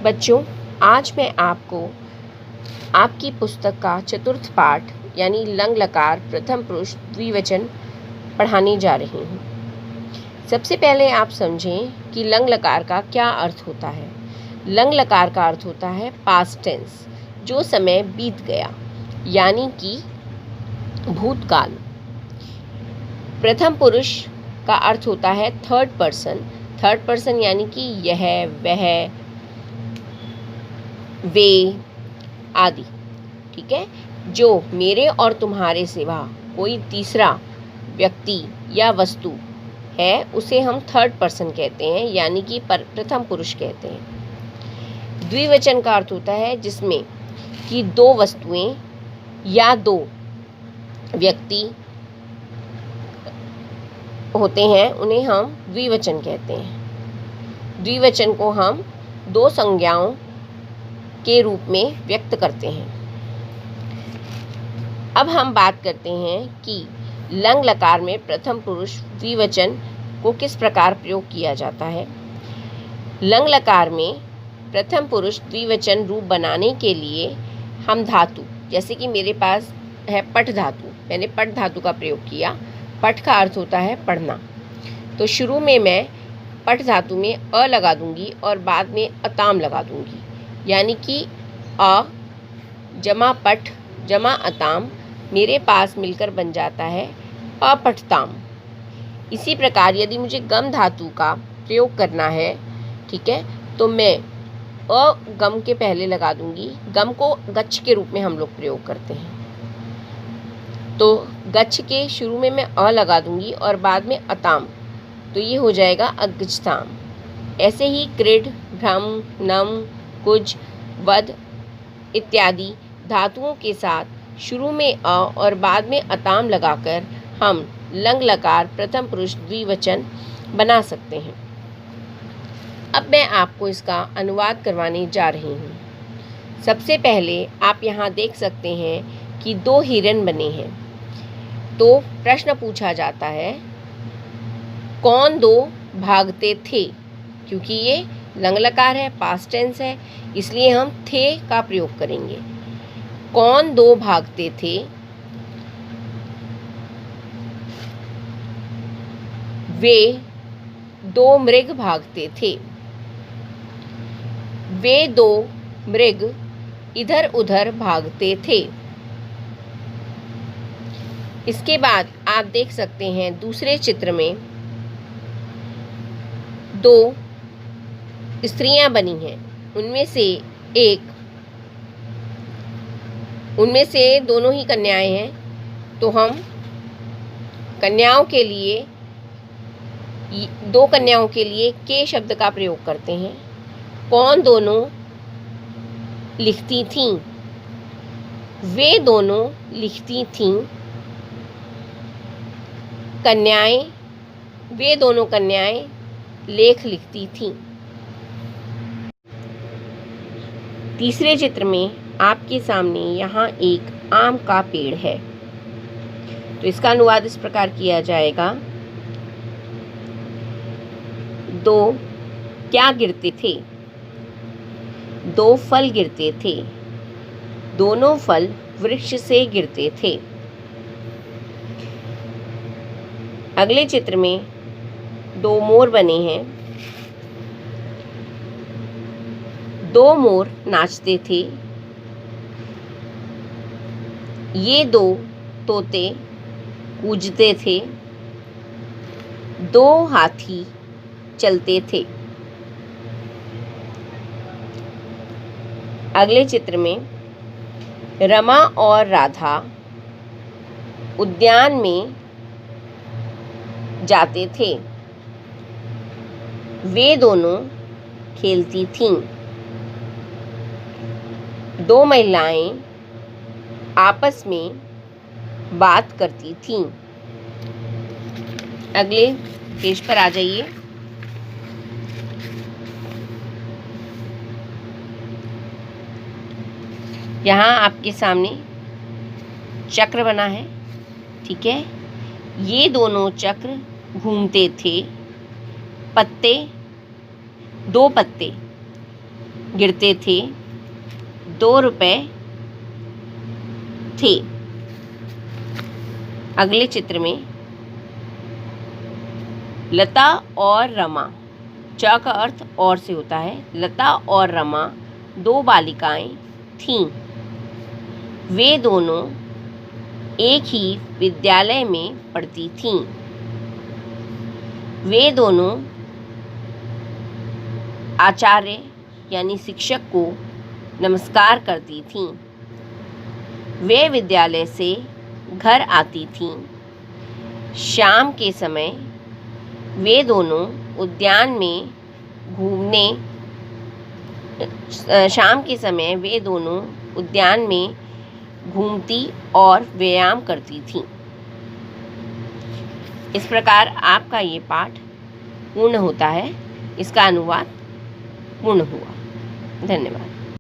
बच्चों, आज मैं आपको आपकी पुस्तक का चतुर्थ पाठ यानी लंग लकार प्रथम पुरुष द्विवचन पढ़ाने जा रही हूँ। सबसे पहले आप समझें कि लंग लकार का क्या अर्थ होता है। लंग लकार का अर्थ होता है पास्ट टेंस, जो समय बीत गया यानी कि भूतकाल। प्रथम पुरुष का अर्थ होता है थर्ड पर्सन यानी कि यह, वह, वे आदि। ठीक है, जो मेरे और तुम्हारे सिवा कोई तीसरा व्यक्ति या वस्तु है उसे हम थर्ड पर्सन कहते हैं यानी कि प्रथम पुरुष कहते हैं। द्विवचन का अर्थ होता है जिसमें कि दो वस्तुएं या दो व्यक्ति होते हैं, उन्हें हम द्विवचन कहते हैं। द्विवचन को हम दो संज्ञाओं के रूप में व्यक्त करते हैं। अब हम बात करते हैं कि लंग लकार में प्रथम पुरुष द्विवचन को किस प्रकार प्रयोग किया जाता है। लंग लकार में प्रथम पुरुष द्विवचन रूप बनाने के लिए हम धातु, जैसे कि मेरे पास है पठ धातु, मैंने पठ धातु का प्रयोग किया। पठ का अर्थ होता है पढ़ना, तो शुरू में मैं पठ धातु में अ लगा दूंगी और बाद में अताम लगा दूंगी, यानी कि अ जमा पठ जमा अताम मेरे पास मिलकर बन जाता है अपठताम। इसी प्रकार यदि मुझे गम धातु का प्रयोग करना है, ठीक है, तो मैं अ गम के पहले लगा दूंगी। गम को गच्छ के रूप में हम लोग प्रयोग करते हैं, तो गच्छ के शुरू में मैं अ लगा दूंगी और बाद में अताम, तो ये हो जाएगा अगच्छताम। ऐसे ही कृड, भ्रम, नम, कुज, वध इत्यादि धातुओं के साथ शुरू में अ और बाद में अताम लगाकर हम लंग लकार प्रथम पुरुष द्विवचन बना सकते हैं। अब मैं आपको इसका अनुवाद करवाने जा रही हूँ। सबसे पहले आप यहाँ देख सकते हैं कि दो हिरन बने हैं, तो प्रश्न पूछा जाता है कौन दो भागते थे। क्योंकि ये लंग लकार है, पास्ट टेंस है, इसलिए हम थे का प्रयोग करेंगे। कौन दो भागते थे? वे दो मृग भागते थे। वे दो मृग इधर उधर भागते थे। इसके बाद आप देख सकते हैं दूसरे चित्र में दो स्त्रियां बनी हैं, उनमें से दोनों ही कन्याएं हैं, तो हम कन्याओं के लिए, दो कन्याओं के लिए के शब्द का प्रयोग करते हैं। कौन दोनों लिखती थीं? वे दोनों लिखती थीं। कन्याएं, वे दोनों कन्याएं लेख लिखती थीं। तीसरे चित्र में आपके सामने यहाँ एक आम का पेड़ है, तो इसका अनुवाद इस प्रकार किया जाएगा। दो क्या गिरते थे? दो फल गिरते थे। दोनों फल वृक्ष से गिरते थे। अगले चित्र में दो मोर बने हैं। दो मोर नाचते थे। ये दो तोते कूजते थे। दो हाथी चलते थे। अगले चित्र में रमा और राधा उद्यान में जाते थे। वे दोनों खेलती थीं। दो महिलाएं आपस में बात करती थीं। अगले पेज पर आ जाइए। यहाँ आपके सामने चक्र बना है, ठीक है। ये दोनों चक्र घूमते थे। पत्ते, दो पत्ते गिरते थे, 2 रुपए थे। अगले चित्र में लता और रमा, च का अर्थ और से होता है। लता और रमा 2 बालिकाएं थीं। वे दोनों एक ही विद्यालय में पढ़ती थीं। वे दोनों आचार्य यानी शिक्षक को नमस्कार करती थीं। वे विद्यालय से घर आती थीं। शाम के समय वे दोनों उद्यान में घूमती और व्यायाम करती थीं। इस प्रकार आपका ये पाठ पूर्ण होता है। इसका अनुवाद पूर्ण हुआ। धन्यवाद।